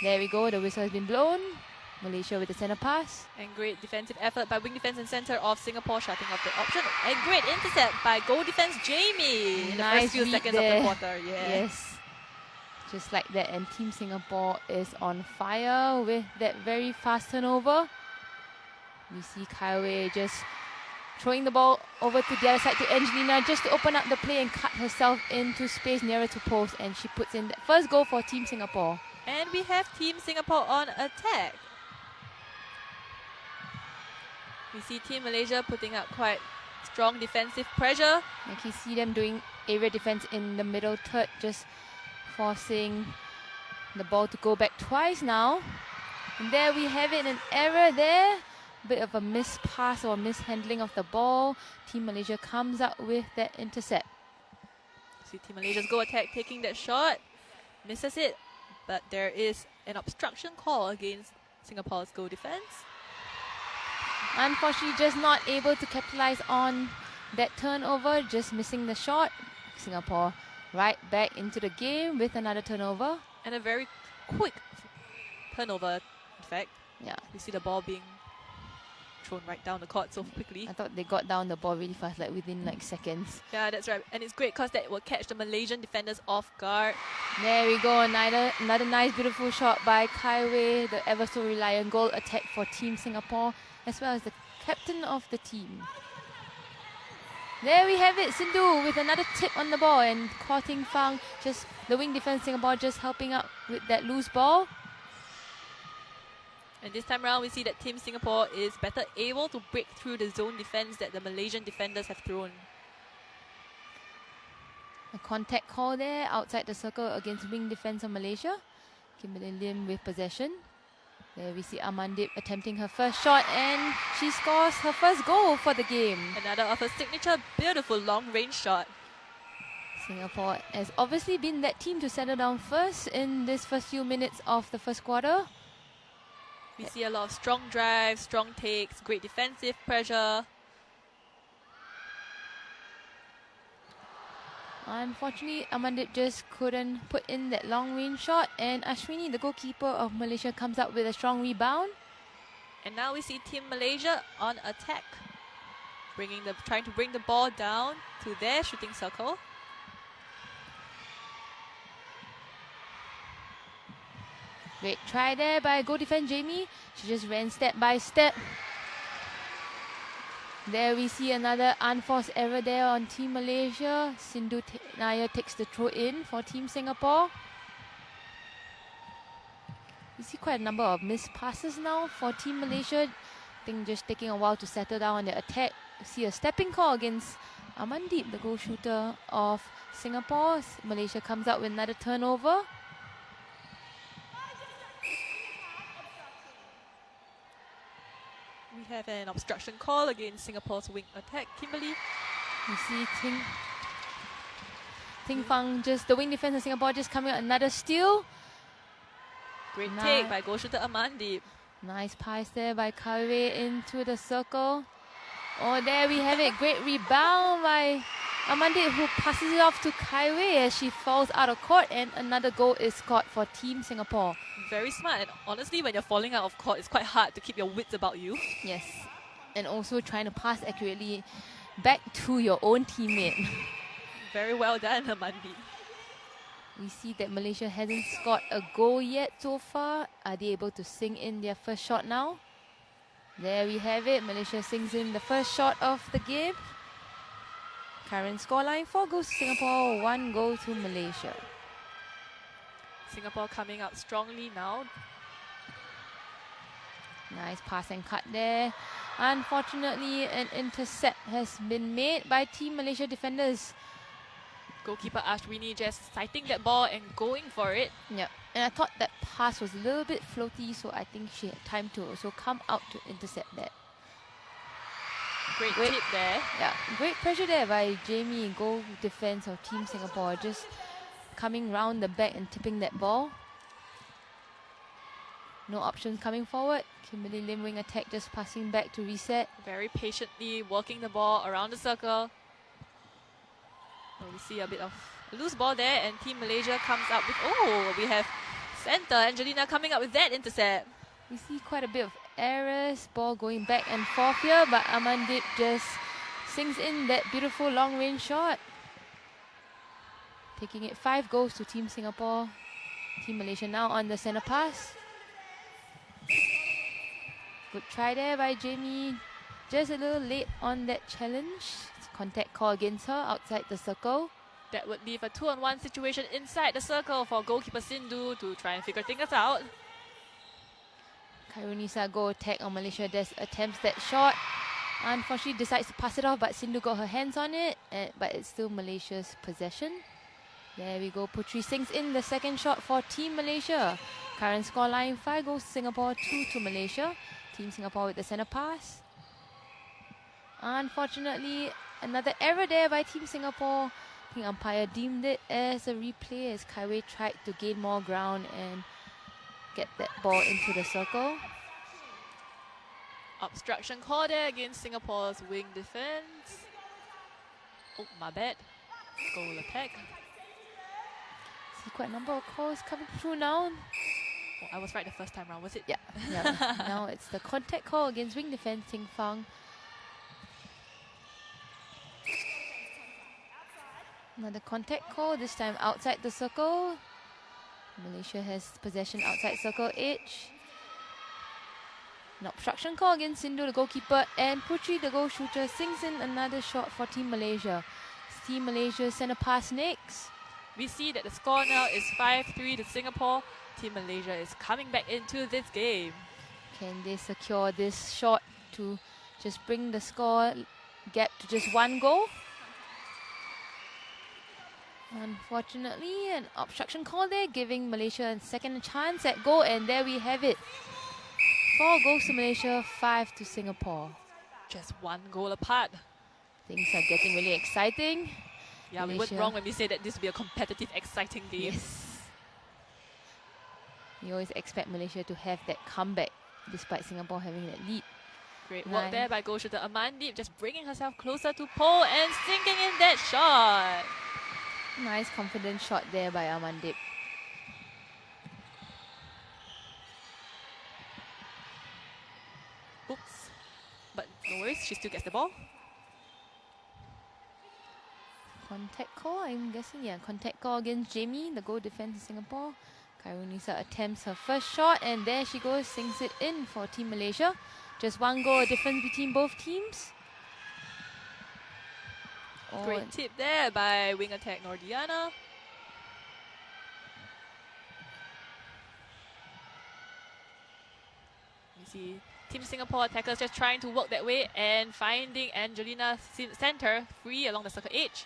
There we go, the whistle has been blown. Malaysia with the centre pass. And great defensive effort by wing defense and centre of Singapore, shutting off the option. And great intercept by goal defense Jamie in the first few seconds of the quarter. Yes. Just like that, and Team Singapore is on fire with that very fast turnover. We see Kai Wei just throwing the ball over to the other side to Angelina just to open up the play and cut herself into space nearer to post, and she puts in the first goal for Team Singapore. And we have Team Singapore on attack. We see Team Malaysia putting up quite strong defensive pressure. You can see them doing area defense in the middle third, just forcing the ball to go back twice now. And there we have it, an error there. Bit of a missed pass or mishandling of the ball. Team Malaysia comes up with that intercept. See Team Malaysia's goal attack taking that shot. Misses it, but there is an obstruction call against Singapore's goal defense. Unfortunately, just not able to capitalize on that turnover, just missing the shot. Singapore right back into the game with another turnover. And a very quick turnover, in fact. Yeah. We see the ball being thrown right down the court so quickly. I thought they got down the ball really fast, like within like seconds. Yeah, that's right. And it's great because that will catch the Malaysian defenders off guard. There we go, another nice beautiful shot by Kai Wei, the ever so reliant goal attack for Team Singapore, as well as the captain of the team. There we have it, Sindhu with another tip on the ball, and Kor Ting Fang, just the wing defense Singapore, just helping out with that loose ball. And this time around, we see that Team Singapore is better able to break through the zone defense that the Malaysian defenders have thrown. A contact call there outside the circle against wing defense of Malaysia. Kimberly Lim with possession. There we see Amandip attempting her first shot, and she scores her first goal for the game. Another of her signature beautiful long-range shot. Singapore has obviously been that team to settle down first in this first few minutes of the first quarter. We see a lot of strong drives, strong takes, great defensive pressure. Unfortunately, Amandip just couldn't put in that long-range shot, and Ashwini, the goalkeeper of Malaysia, comes up with a strong rebound. And now we see Team Malaysia on attack, trying to bring the ball down to their shooting circle. Great try there by goal defense Jamie. She just ran step by step. There we see another unforced error there on Team Malaysia. Sindhu Naya takes the throw in for Team Singapore. We see quite a number of missed passes now for Team Malaysia. I think just taking a while to settle down on the attack. See a stepping call against Amandeep, the goal shooter of Singapore. Malaysia comes out with another turnover. We have an obstruction call against Singapore's wing attack. Kimberly. You see Ting Fang, just the wing defense of Singapore, just coming out another steal. Great take by goal shooter Amandip. Nice pass there by Kai Wei into the circle. Oh, there we have it. Great rebound by Amandip, who passes it off to Kai Wei as she falls out of court, and another goal is scored for Team Singapore. Very smart, and honestly, when you're falling out of court, it's quite hard to keep your wits about you. Yes, and also trying to pass accurately back to your own teammate. Very well done, Amandip. We see that Malaysia hasn't scored a goal yet so far. Are they able to sing in their first shot now? There we have it. Malaysia sings in the first shot of the game. Current scoreline: 4 goals to Singapore, 1 goal to Malaysia. Singapore coming out strongly now. Nice pass and cut there. Unfortunately, an intercept has been made by Team Malaysia defenders. Goalkeeper Ashwini just sighting that ball and going for it. Yeah, and I thought that pass was a little bit floaty, so I think she had time to also come out to intercept that. Great tip there. Yeah, great pressure there by Jamie, goal defense of Team Singapore, just coming round the back and tipping that ball. No options coming forward. Kimberly Lim wing attack, just passing back to reset. Very patiently working the ball around the circle. We see a bit of a loose ball there, and Team Malaysia comes up with, we have Center, Angelina coming up with that intercept. We see quite a bit of errors, ball going back and forth here, but Amandip just sinks in that beautiful long range shot. Taking it 5 goals to Team Singapore. Team Malaysia now on the center pass. Good try there by Jamie. Just a little late on that challenge. It's a contact call against her outside the circle. That would leave a 2-on-1 situation inside the circle for goalkeeper Sindhu to try and figure things out. Khairunisa go attack on Malaysia. Des attempts that shot. Unfortunately decides to pass it off, but Sindhu got her hands on it. But it's still Malaysia's possession. There we go. Putri sinks in the second shot for Team Malaysia. Current scoreline 5 goals to Singapore, 2 to Malaysia. Team Singapore with the centre pass. Unfortunately, another error there by Team Singapore. I think umpire deemed it as a replay as Kaiwei tried to gain more ground and get that ball into the circle. Obstruction call there against Singapore's wing defense. Oh, my bad. Goal attack. See quite a number of calls coming through now. Oh, I was right the first time round, was it? Yeah. Now it's the contact call against wing defense Ting Fang. Another contact call, this time outside the circle. Malaysia has possession outside circle edge. An obstruction call against Sindhu, the goalkeeper, and Putri, the goal shooter, sinks in another shot for Team Malaysia. It's Team Malaysia centre pass next. We see that the score now is 5-3 to Singapore. Team Malaysia is coming back into this game. Can they secure this shot to just bring the score gap to just 1 goal? Unfortunately, an obstruction call there, giving Malaysia a second chance at goal, and there we have it. 4 goals to Malaysia, 5 to Singapore. Just 1 goal apart. Things are getting really exciting. Yeah, Malaysia. we weren't wrong when we say that this will be a competitive, exciting game. Yes. You always expect Malaysia to have that comeback, despite Singapore having that lead. Great work there by goal shooter Amandip, just bringing herself closer to pole and sinking in that shot. Nice confident shot there by Amandip. Oops. But no worries, she still gets the ball. Contact call, I'm guessing, yeah. Contact call against Jamie, the goal defense in Singapore. Khairunisa attempts her first shot, and there she goes, sinks it in for Team Malaysia. Just 1 goal difference between both teams. Great tip there by wing attack Nordiana. You see Team Singapore attackers just trying to work that way and finding Angelina center free along the circle edge.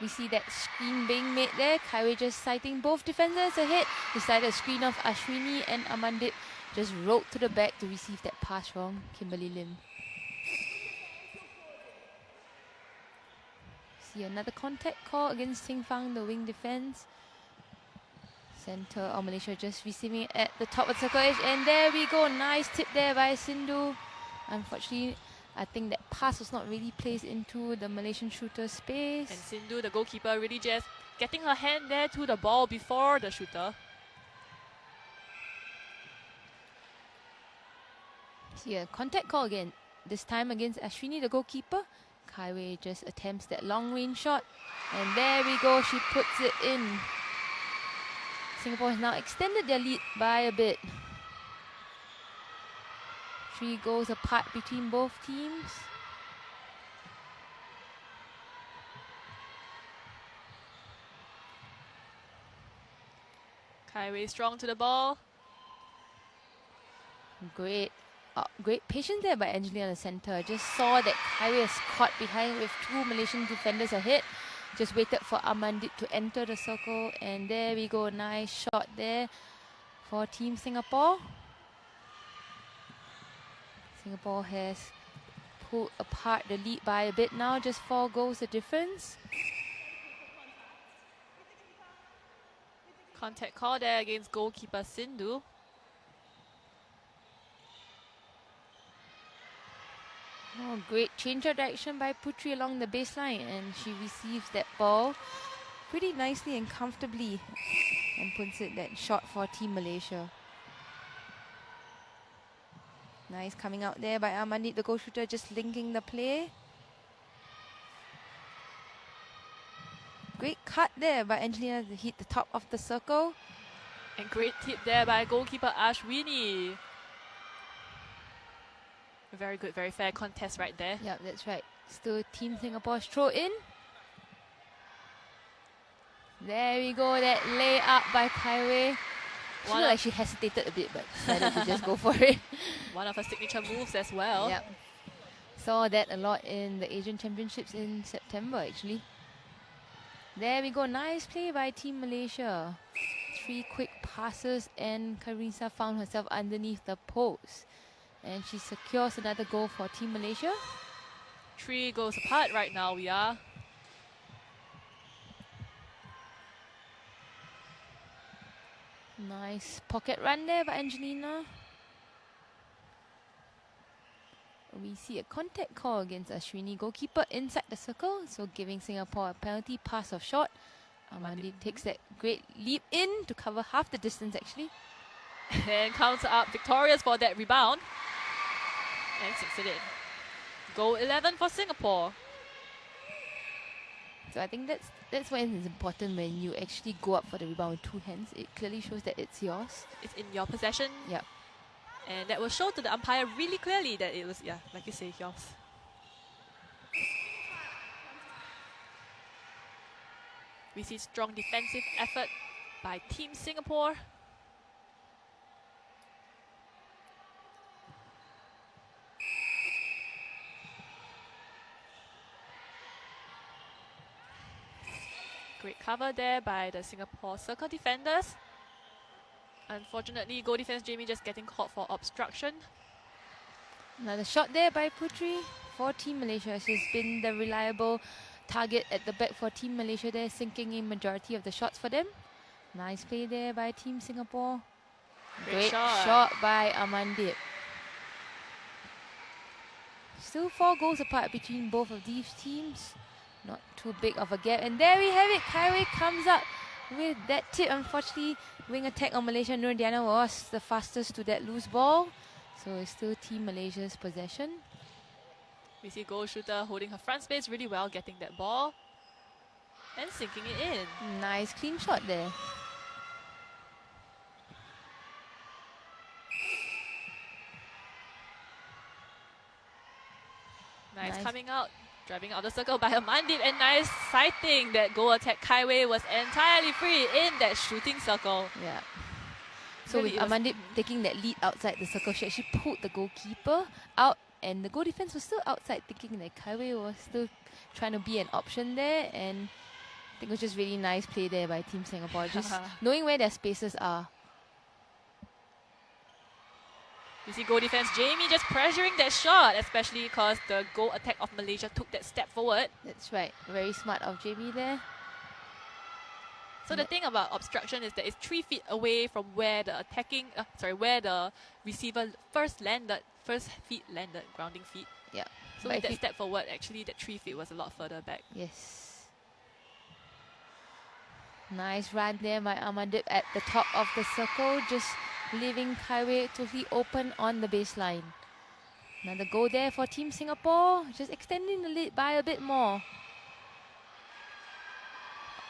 We see that screen being made there. Kaiwei just sighting both defenders ahead. Decided a screen of Ashwini, and Amandip just rolled to the back to receive that pass from Kimberly Lim. See another contact call against Ting Fang, the wing defense. Center of Malaysia just receiving it at the top of the circle edge, and there we go. Nice tip there by Sindhu. Unfortunately, I think that pass was not really placed into the Malaysian shooter's space. And Sindhu, the goalkeeper, really just getting her hand there to the ball before the shooter. See a contact call again, this time against Ashwini, the goalkeeper. Kaiwei just attempts that long range shot, and there we go, she puts it in. Singapore has now extended their lead by a bit. 3 goals apart between both teams. Kaiwei strong to the ball. Great patience there by Angelina in the center. Just saw that Kaiwei is caught behind with 2 Malaysian defenders ahead. Just waited for Amandip to enter the circle, and there we go. Nice shot there for Team Singapore. Singapore has pulled apart the lead by a bit now, just 4 goals the difference. Contact call there against goalkeeper Sindhu. Oh, great change of direction by Putri along the baseline, and she receives that ball pretty nicely and comfortably and puts it that shot for Team Malaysia. Nice coming out there by Amandit, the goal shooter, just linking the play. Great cut there by Angelina to hit the top of the circle. And great tip there by goalkeeper Ashwini. Very good, very fair contest right there. Yeah, that's right. Still Team Singapore's throw in. There we go, that layup by Kaiwei. She looked like she hesitated a bit, but decided to just go for it. One of her signature moves as well. Yep. Saw that a lot in the Asian Championships in September, actually. There we go, nice play by Team Malaysia. 3 quick passes and Karisa found herself underneath the post. And she secures another goal for Team Malaysia. 3 goals apart right now we are. Nice pocket run there by Angelina. We see a contact call against Ashwini, goalkeeper inside the circle, so giving Singapore a penalty pass of shot. Amandi takes that great leap in to cover half the distance actually. And counts up victorious for that rebound. And sinks it in. Goal 11 for Singapore. So I think that's why it's important when you actually go up for the rebound with 2 hands. It clearly shows that it's yours. It's in your possession. Yep. And that was shown to the umpire really clearly that it was, yeah, like you say, yours. We see strong defensive effort by Team Singapore. Great cover there by the Singapore circle defenders. Unfortunately, goal defense Jamie just getting caught for obstruction. Another shot there by Putri for Team Malaysia. She's been the reliable target at the back for Team Malaysia there, sinking in majority of the shots for them. Nice play there by Team Singapore. Great shot by Amandit. Still 4 goals apart between both of these teams. Not too big of a gap. And there we have it. Kaiwei comes up with that tip. Unfortunately, wing attack on Malaysia. Nurdiana was the fastest to that loose ball. So it's still Team Malaysia's possession. We see goal shooter holding her front space really well, getting that ball and sinking it in. Nice clean shot there. Nice coming out, driving out the circle by Amandit, and nice sighting that goal attack. Kaiwei was entirely free in that shooting circle. Yeah. So Really, with Amandit taking that lead outside the circle, she actually pulled the goalkeeper out, and the goal defense was still outside, thinking that Kaiwei was still trying to be an option there. And I think it was just really nice play there by Team Singapore, just knowing where their spaces are. You see goal defense Jamie just pressuring that shot, especially because the goal attack of Malaysia took that step forward. That's right. Very smart of Jamie there. So the thing about obstruction is that it's 3 feet away from where the where the receiver first feet landed, grounding feet. Yeah. So with that step forward, actually that 3 feet was a lot further back. Yes. Nice run there by Amandit at the top of the circle, just leaving Kaiwei totally open on the baseline. Another goal there for Team Singapore, just extending the lead by a bit more.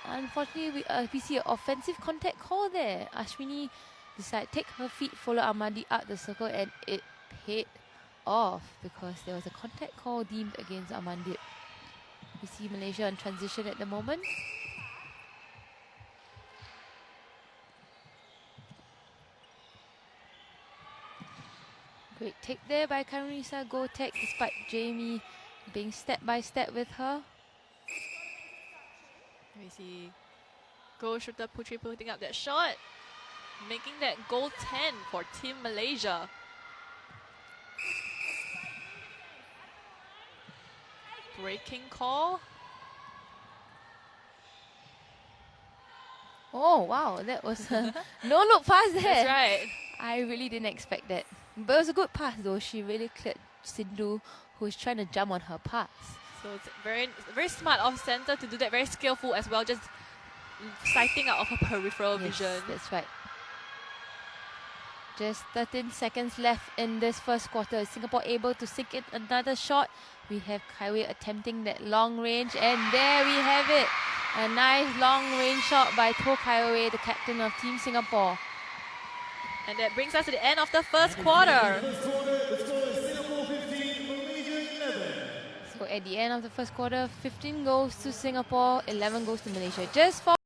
Unfortunately, we see an offensive contact call there. Ashwini decided to take her feet, follow Amandi out the circle, and it paid off because there was a contact call deemed against Amandit. We see Malaysia in transition at the moment. Great take there by Karunisa, go tech despite Jamie being step by step with her. We see goal shooter Putri putting up that shot, making that goal 10 for Team Malaysia. Breaking call. Oh wow, that was a no look pass there. That's right. I really didn't expect that. But it was a good pass though. She really cleared Sindhu, who was trying to jump on her pass. So it's very smart off center to do that, very skillful as well, just sighting out of her peripheral Yes, vision. that's right. Just 13 seconds left in this first quarter. Singapore able to sink in another shot. We have Kai Wei attempting that long range, and there we have it. A nice long range shot by To Kai Wei, the captain of Team Singapore. And that brings us to the end of the first quarter. So at the end of the first quarter, 15 goals to Singapore, 11 goals to Malaysia. Just for